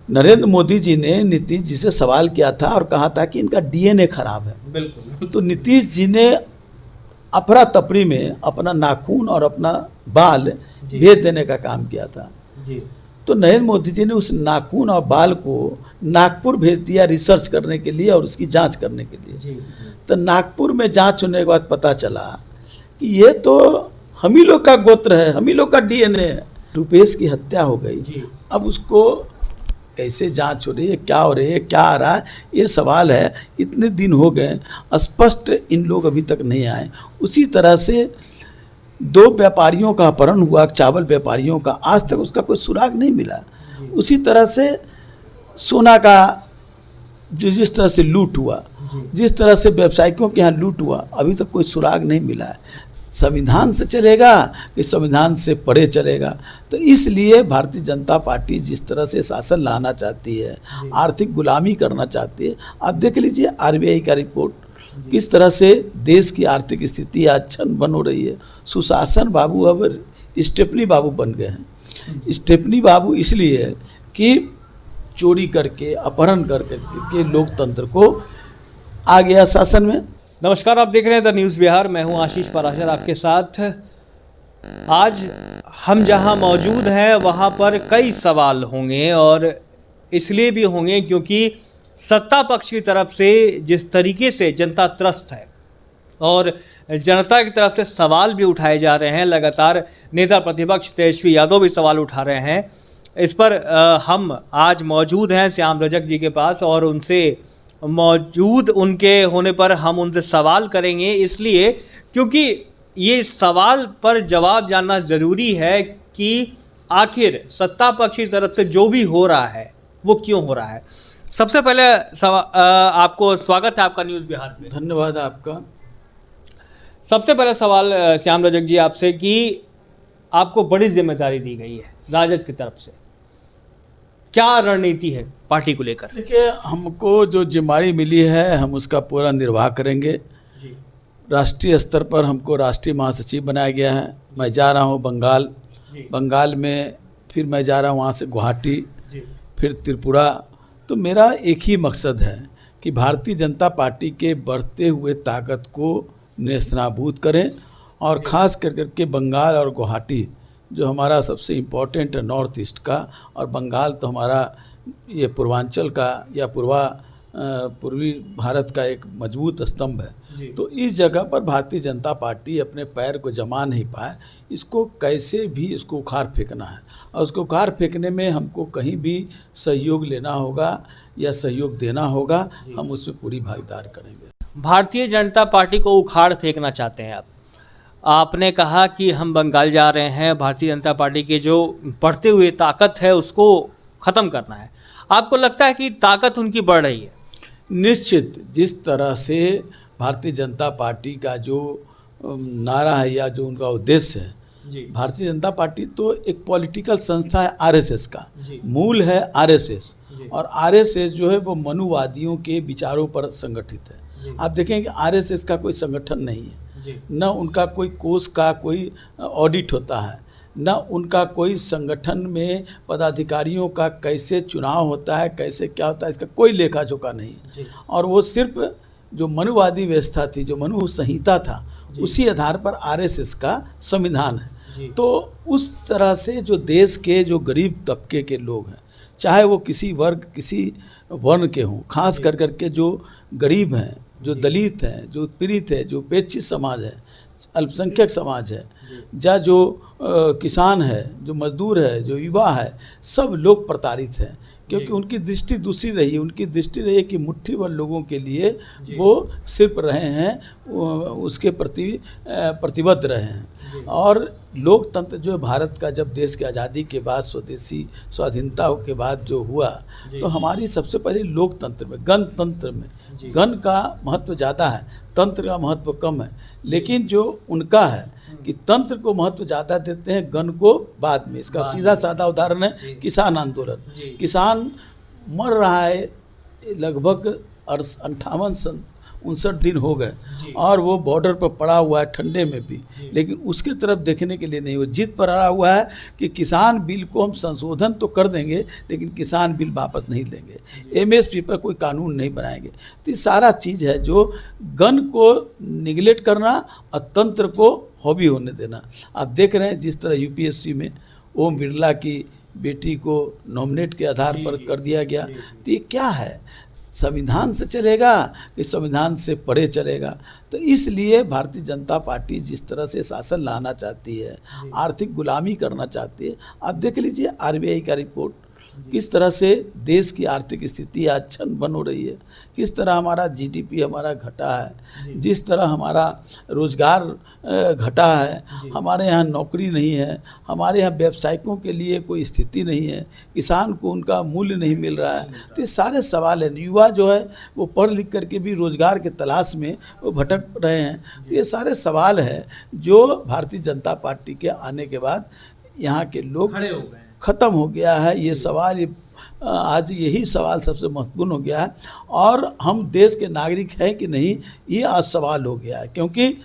नरेंद्र मोदी जी ने नीतीश जी से सवाल किया था और कहा था कि इनका डीएनए खराब है। बिल्कुल। तो नीतीश जी ने अफरा तफरी में अपना नाखून और अपना बाल जी। भेज देने का काम किया था। जी। तो नरेंद्र मोदी जी ने उस नाखून और बाल को नागपुर भेज दिया रिसर्च करने के लिए और उसकी जांच करने के लिए। जी। तो नागपुर में जांच होने के बाद पता चला कि ये तो हम ही लोग का गोत्र है, हम ही लोग का डीएनए है। रुपेश की हत्या हो गई। जी। अब उसको कैसे जांच हो रही है, क्या हो रही है, क्या आ रहा है, ये सवाल है। इतने दिन हो गए, स्पष्ट इन लोग अभी तक नहीं आए। उसी तरह से 2 व्यापारियों का अपहरण हुआ, चावल व्यापारियों का, आज तक उसका कोई सुराग नहीं मिला। जी। उसी तरह से सोना का जो जिस तरह से लूट हुआ, जी। जिस तरह से व्यवसायिकों के यहाँ लूट हुआ, अभी तक कोई सुराग नहीं मिला है। संविधान से चलेगा कि संविधान से परे चलेगा। तो इसलिए भारतीय जनता पार्टी जिस तरह से शासन लाना चाहती है, आर्थिक गुलामी करना चाहती है। आप देख लीजिए आरबीआई का रिपोर्ट किस तरह से देश की आर्थिक स्थिति आज छन्न बन हो रही है। सुशासन बाबू अब स्टेपनी बाबू बन गए हैं। स्टेपनी बाबू इसलिए कि चोरी करके, अपहरण करके लोकतंत्र को आ गया शासन में। नमस्कार, आप देख रहे हैं द न्यूज़ बिहार। मैं हूं आशीष पराशर आपके साथ। आज हम जहां मौजूद हैं वहां पर कई सवाल होंगे और इसलिए भी होंगे क्योंकि सत्ता पक्ष की तरफ से जिस तरीके से जनता त्रस्त है और जनता की तरफ से सवाल भी उठाए जा रहे हैं, लगातार नेता प्रतिपक्ष तेजस्वी यादव भी सवाल उठा रहे हैं। इस पर हम आज मौजूद हैं श्याम रजक जी के पास और उनसे मौजूद उनके होने पर हम उनसे सवाल करेंगे, इसलिए क्योंकि ये सवाल पर जवाब जानना ज़रूरी है कि आखिर सत्ता पक्ष की तरफ से जो भी हो रहा है वो क्यों हो रहा है। सबसे पहले आपको स्वागत है आपका न्यूज़ बिहार में। धन्यवाद आपका। सबसे पहला सवाल श्याम रजक जी आपसे कि आपको बड़ी जिम्मेदारी दी गई है राजद की तरफ से, क्या रणनीति है पार्टी को लेकर? देखिए, हमको जो जिम्मेदारी मिली है हम उसका पूरा निर्वाह करेंगे। जी। राष्ट्रीय स्तर पर हमको राष्ट्रीय महासचिव बनाया गया है। मैं जा रहा हूँ बंगाल। जी। बंगाल में फिर मैं जा रहा हूँ वहाँ से गुवाहाटी, जी। फिर त्रिपुरा। तो मेरा एक ही मकसद है कि भारतीय जनता पार्टी के बढ़ते हुए ताकत को नेस्तनाबूद करें और ख़ास करके बंगाल और गुवाहाटी जो हमारा सबसे इम्पोर्टेंट है नॉर्थ ईस्ट का, और बंगाल तो हमारा ये पूर्वांचल का या पूर्वी भारत का एक मजबूत स्तंभ है। तो इस जगह पर भारतीय जनता पार्टी अपने पैर को जमा नहीं पाए। इसको कैसे भी इसको उखाड़ फेंकना है और उसको उखाड़ फेंकने में हमको कहीं भी सहयोग लेना होगा या सहयोग देना होगा, हम उसमें पूरी भागीदार करेंगे। भारतीय जनता पार्टी को उखाड़ फेंकना चाहते हैं आप। आपने कहा कि हम बंगाल जा रहे हैं, भारतीय जनता पार्टी के जो बढ़ते हुए ताकत है उसको ख़त्म करना है। आपको लगता है कि ताकत उनकी बढ़ रही है? निश्चित, जिस तरह से भारतीय जनता पार्टी का जो नारा है या जो उनका उद्देश्य है, भारतीय जनता पार्टी तो एक पॉलिटिकल संस्था है आरएसएस का, मूल है आरएसएस, और आरएसएस जो है वो मनुवादियों के विचारों पर संगठित है। आप देखेंगे आरएसएस का कोई संगठन नहीं है, न उनका कोई कोष का कोई ऑडिट होता है, न उनका कोई संगठन में पदाधिकारियों का कैसे चुनाव होता है, कैसे क्या होता है, इसका कोई लेखा जोखा नहीं है। और वो सिर्फ जो मनुवादी व्यवस्था थी, जो मनु संहिता था, उसी आधार पर आरएसएस का संविधान है। तो उस तरह से जो देश के जो गरीब तबके के लोग हैं, चाहे वो किसी वर्ग किसी वर्ण के हों, खास कर करके जो गरीब हैं, जो दलित हैं, जो उत्पीड़ित है, जो उपेक्षित समाज है, अल्पसंख्यक समाज है, या जो किसान है, जो मजदूर है, जो युवा है, सब लोग प्रताड़ित हैं। क्योंकि उनकी दृष्टि दूसरी रही है। उनकी दृष्टि रही है कि मुट्ठी भर लोगों के लिए वो सिर्फ रहे हैं, उसके प्रति प्रतिबद्ध रहे हैं। और लोकतंत्र जो भारत का जब देश की आज़ादी के बाद स्वदेशी स्वाधीनता के बाद जो हुआ, तो हमारी सबसे पहले लोकतंत्र में, गणतंत्र में, गण का महत्व ज़्यादा है, तंत्र का महत्व कम है। लेकिन जो उनका है कि तंत्र को महत्व ज़्यादा देते हैं, गण को बाद में। इसका सीधा साधा उदाहरण है किसान आंदोलन। किसान मर रहा है लगभग 59 दिन हो गए और वो बॉर्डर पर पड़ा हुआ है ठंडे में भी, लेकिन उसके तरफ देखने के लिए नहीं, वो जिद पर अड़ा हुआ है कि किसान बिल को हम संशोधन तो कर देंगे लेकिन किसान बिल वापस नहीं लेंगे, एमएसपी पर कोई कानून नहीं बनाएंगे। तो ये सारा चीज़ है जो गन को निगलेक्ट करना और तंत्र को हॉबी होने देना। आप देख रहे हैं जिस तरह यूपीएससी में ओम बिरला की बेटी को नॉमिनेट के आधार पर कर दिया गया, तो ये क्या है, संविधान से चलेगा कि संविधान से परे चलेगा? तो इसलिए भारतीय जनता पार्टी जिस तरह से शासन लाना चाहती है, आर्थिक गुलामी करना चाहती है, आप देख लीजिए आरबीआई का रिपोर्ट किस तरह से देश की आर्थिक स्थिति आज छन्न बन हो रही है, किस तरह हमारा जीडीपी हमारा घटा है, जिस तरह हमारा रोजगार घटा है, हमारे यहाँ नौकरी नहीं है, हमारे यहाँ व्यावसायिकों के लिए कोई स्थिति नहीं है, किसान को उनका मूल्य नहीं मिल रहा है। तो ये सारे सवाल हैं। युवा जो है वो पढ़ लिख करके भी रोजगार के तलाश में वो भटक रहे हैं। तो ये सारे सवाल हैं जो भारतीय जनता पार्टी के आने के बाद यहाँ के लोग खड़े हो गए, ख़त्म हो गया है ये सवाल। ये आज यही सवाल सबसे महत्वपूर्ण हो गया है और हम देश के नागरिक हैं कि नहीं, ये आज सवाल हो गया है, क्योंकि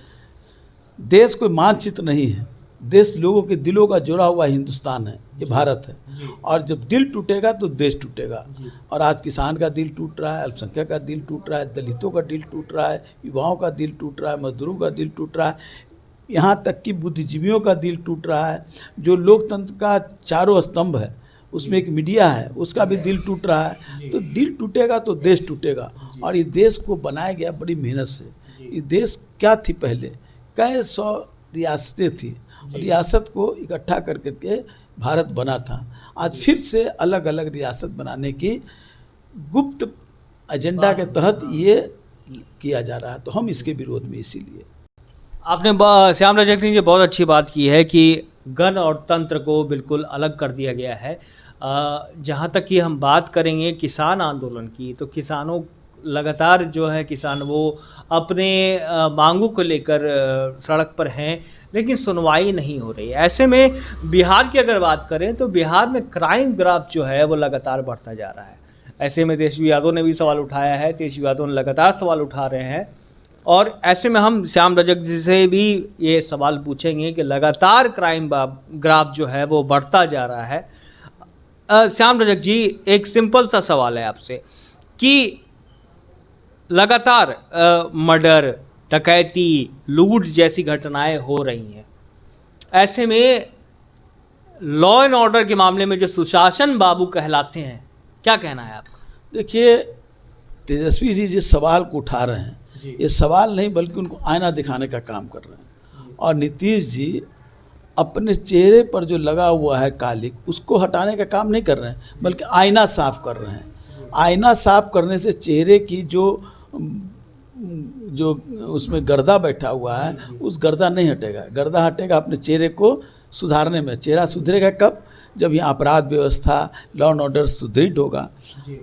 देश कोई मानचित्र नहीं है, देश लोगों के दिलों का जुड़ा हुआ हिंदुस्तान है, ये भारत है। और जब दिल टूटेगा तो देश टूटेगा। और आज किसान का दिल टूट रहा है, अल्पसंख्यक का दिल टूट रहा है, दलितों का दिल टूट रहा है, युवाओं का दिल टूट रहा है, मजदूरों का दिल टूट रहा है, यहाँ तक कि बुद्धिजीवियों का दिल टूट रहा है। जो लोकतंत्र का चारों स्तंभ है उसमें एक मीडिया है, उसका भी दिल टूट रहा है। तो दिल टूटेगा तो देश टूटेगा। और ये देश को बनाया गया बड़ी मेहनत से। ये देश क्या थी पहले, कई 100 रियासतें थी, रियासत को इकट्ठा कर करके भारत बना था। आज फिर से अलग अलग रियासत बनाने की गुप्त एजेंडा के तहत ये किया जा रहा है, तो हम इसके विरोध में। इसीलिए आपने श्याम रजक जी ने बहुत अच्छी बात की है कि गण और तंत्र को बिल्कुल अलग कर दिया गया है। जहाँ तक कि हम बात करेंगे किसान आंदोलन की, तो किसानों लगातार जो है किसान वो अपने मांगों को लेकर सड़क पर हैं, लेकिन सुनवाई नहीं हो रही है। ऐसे में बिहार की अगर बात करें तो बिहार में क्राइम ग्राफ जो है वो लगातार बढ़ता जा रहा है। ऐसे में तेजस्वी यादव ने भी सवाल उठाया है, तेजस्वी यादव ने लगातार सवाल उठा रहे हैं। और ऐसे में हम श्याम रजक जी से भी ये सवाल पूछेंगे कि लगातार क्राइम ग्राफ जो है वो बढ़ता जा रहा है। श्याम रजक जी, एक सिंपल सा सवाल है आपसे कि लगातार मर्डर, डकैती, लूट जैसी घटनाएं हो रही हैं, ऐसे में लॉ एंड ऑर्डर के मामले में जो सुशासन बाबू कहलाते हैं, क्या कहना है आपका? देखिए, तेजस्वी जी जिस सवाल को उठा रहे हैं ये सवाल नहीं बल्कि उनको आईना दिखाने का काम कर रहे हैं। और नीतीश जी अपने चेहरे पर जो लगा हुआ है कालिक, उसको हटाने का काम नहीं कर रहे हैं, बल्कि आईना साफ कर रहे हैं। आईना साफ करने से चेहरे की जो उसमें गर्दा बैठा हुआ है, उस गर्दा नहीं हटेगा। गर्दा हटेगा अपने चेहरे को सुधारने में। चेहरा सुधरेगा कब? जब यहाँ अपराध व्यवस्था, लॉ एंड ऑर्डर सुदृढ़ होगा।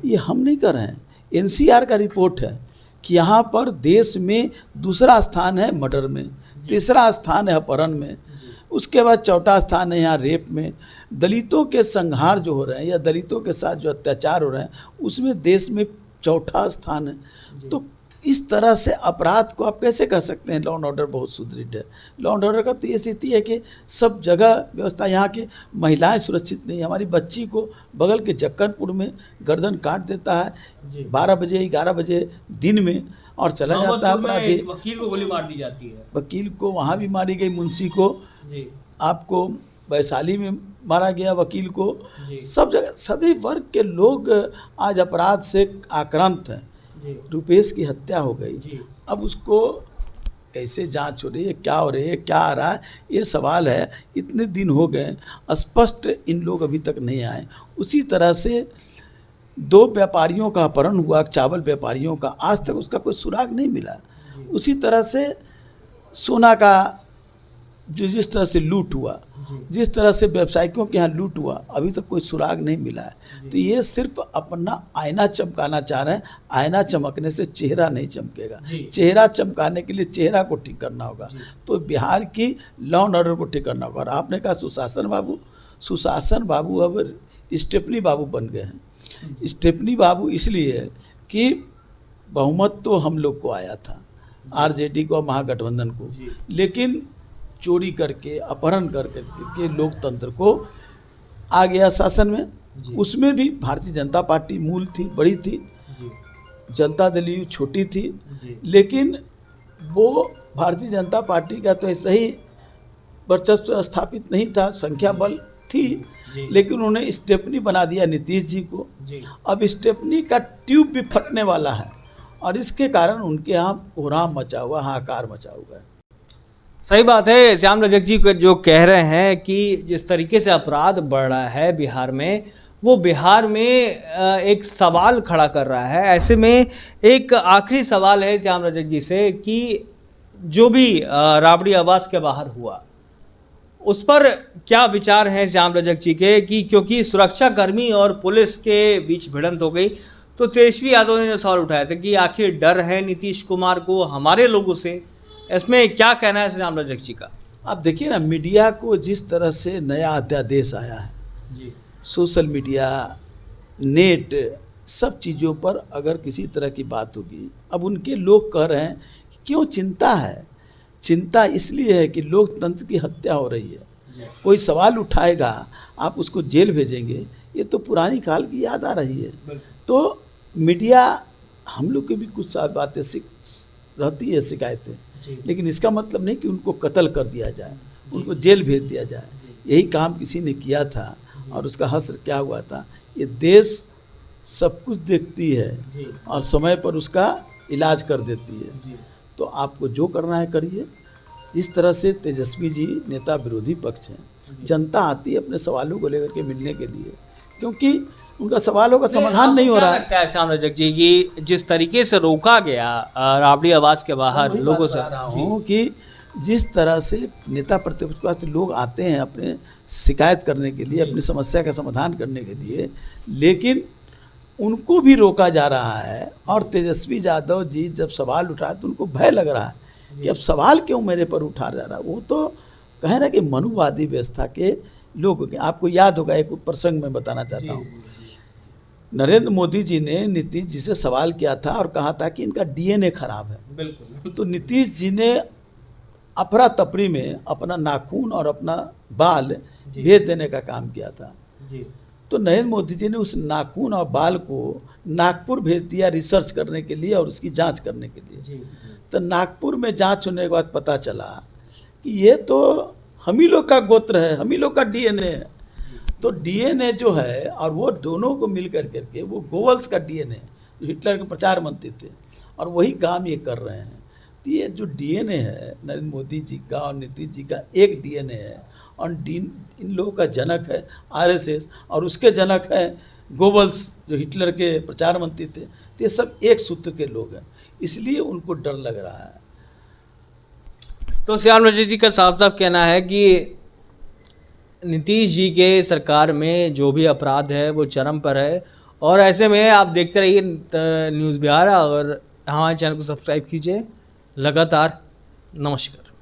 ये हम नहीं कर रहे हैं। एनसीआर का रिपोर्ट है कि यहाँ पर देश में दूसरा स्थान है मर्डर में, तीसरा स्थान है अपहरण में, उसके बाद चौथा स्थान है यहाँ रेप में। दलितों के संहार जो हो रहे हैं या दलितों के साथ जो अत्याचार हो रहे हैं उसमें देश में चौथा स्थान है। तो इस तरह से अपराध को आप कैसे कह सकते हैं लॉ एंड ऑर्डर बहुत सुदृढ़ है? लॉ एंड ऑर्डर का तो ये स्थिति है कि सब जगह व्यवस्था, यहाँ की महिलाएं सुरक्षित नहीं। हमारी बच्ची को बगल के जक्कनपुर में गर्दन काट देता है 12 बजे 11 बजे दिन में और चला जाता है अपराधी। वकील को गोली मार दी जाती है, वकील को वहाँ भी मारी गई, मुंशी को, आपको वैशाली में मारा गया वकील को। सब जगह सभी वर्ग के लोग आज अपराध से आक्रांत हैं। रुपेश की हत्या हो गई, अब उसको कैसे जांच हो रही है, क्या हो रही है, क्या आ रहा है, ये सवाल है। इतने दिन हो गए, स्पष्ट इन लोग अभी तक नहीं आए। उसी तरह से 2 व्यापारियों का अपहरण हुआ, चावल व्यापारियों का, आज तक उसका कोई सुराग नहीं मिला। उसी तरह से सोना का जो जिस तरह से लूट हुआ, जिस तरह से व्यवसायियों के यहाँ लूट हुआ, अभी तक कोई सुराग नहीं मिला है। तो ये सिर्फ अपना आईना चमकाना चाह रहे हैं। आईना चमकने से चेहरा नहीं चमकेगा। चेहरा चमकाने के लिए चेहरा को ठीक करना होगा। तो बिहार की लॉ एंड ऑर्डर को ठीक करना होगा। और आपने कहा सुशासन बाबू, सुशासन बाबू अब स्टेपनी बाबू बन गए हैं। स्टेपनी बाबू इसलिए कि बहुमत तो हम लोग को आया था, आरजेडी को, महागठबंधन को, लेकिन चोरी करके, अपहरण करके लोकतंत्र को आ गया शासन में। उसमें भी भारतीय जनता पार्टी मूल थी, बड़ी थी, जनता दल यू छोटी थी, लेकिन वो भारतीय जनता पार्टी का तो ऐसा ही वर्चस्व स्थापित नहीं था, संख्या बल थी, लेकिन उन्होंने स्टेपनी बना दिया नीतीश जी को। अब स्टेपनी का ट्यूब भी फटने वाला है और इसके कारण उनके यहाँ कोहराम मचा हुआ, हाहाकार मचा हुआ है। सही बात है। श्याम रजक जी जो कह रहे हैं कि जिस तरीके से अपराध बढ़ रहा है बिहार में, वो बिहार में एक सवाल खड़ा कर रहा है। ऐसे में एक आखिरी सवाल है श्याम रजक जी से कि जो भी राबड़ी आवास के बाहर हुआ, उस पर क्या विचार है श्याम रजक जी के, कि क्योंकि सुरक्षाकर्मी और पुलिस के बीच भिड़ंत हो गई, तो तेजस्वी यादव ने सवाल उठाया था कि आखिर डर है नीतीश कुमार को हमारे लोगों से। इसमें क्या कहना है श्याम रजक जी का? आप देखिए ना, मीडिया को जिस तरह से नया अध्यादेश आया है जी, सोशल मीडिया, नेट, सब चीज़ों पर अगर किसी तरह की बात होगी, अब उनके लोग कह रहे हैं कि क्यों चिंता है। चिंता इसलिए है कि लोकतंत्र की हत्या हो रही है। कोई सवाल उठाएगा, आप उसको जेल भेजेंगे, ये तो पुरानी काल की याद आ रही है। तो मीडिया, हम लोग की भी कुछ बातें रहती है, शिकायतें, लेकिन इसका मतलब नहीं कि उनको कत्ल कर दिया जाए, उनको जेल भेज दिया जाए। यही काम किसी ने किया था और उसका हश्र क्या हुआ था। ये देश सब कुछ देखती है और समय पर उसका इलाज कर देती है। तो आपको जो करना है करिए। इस तरह से तेजस्वी जी नेता विरोधी पक्ष हैं। जनता आती है अपने सवालों को लेकर के मिलने के लिए, क्योंकि उनका सवालों का समाधान नहीं हो रहा है। क्या श्याम रजक जी कि जिस तरीके से रोका गया राबड़ी आवास के बाहर लोगों से, रहा हूँ कि जिस तरह से नेता प्रतिपक्ष लोग आते हैं अपने शिकायत करने के लिए, अपनी समस्या का समाधान करने के लिए, लेकिन उनको भी रोका जा रहा है। और तेजस्वी यादव जी जब सवाल उठाए तो उनको भय लग रहा है कि अब सवाल क्यों मेरे पर उठा जा रहा है। वो तो कहे ना कि मनुवादी व्यवस्था के लोग। आपको याद होगा, एक प्रसंग में बताना चाहता हूँ। नरेंद्र मोदी जी ने नीतीश जी से सवाल किया था और कहा था कि इनका डीएनए खराब है। बिल्कुल। तो नीतीश जी ने अफरा तफरी में अपना नाखून और अपना बाल भेज देने का काम किया था। तो नरेंद्र मोदी जी ने उस नाखून और बाल को नागपुर भेज दिया रिसर्च करने के लिए और उसकी जांच करने के लिए। तो नागपुर में जांच होने के बाद पता चला कि ये तो हम ही लोग का गोत्र है, हम ही लोग का डीएनए है। तो डीएनए जो है, और वो दोनों को मिल कर करके वो गोवल्स का डीएनए, जो हिटलर के प्रचार मंत्री थे, और वही काम ये कर रहे हैं। तो ये जो डीएनए है नरेंद्र मोदी जी का और नीतीश जी का एक डीएनए है, और इन लोगों का जनक है आरएसएस और उसके जनक है गोवल्स जो हिटलर के प्रचार मंत्री थे। तो ये सब एक सूत्र के लोग हैं, इसलिए उनको डर लग रहा है। तो श्याम रजक जी का साफ साफ कहना है कि नीतीश जी के सरकार में जो भी अपराध है वो चरम पर है। और ऐसे में आप देखते रहिए न्यूज़ बिहार, और हमारे चैनल को सब्सक्राइब कीजिए लगातार। नमस्कार।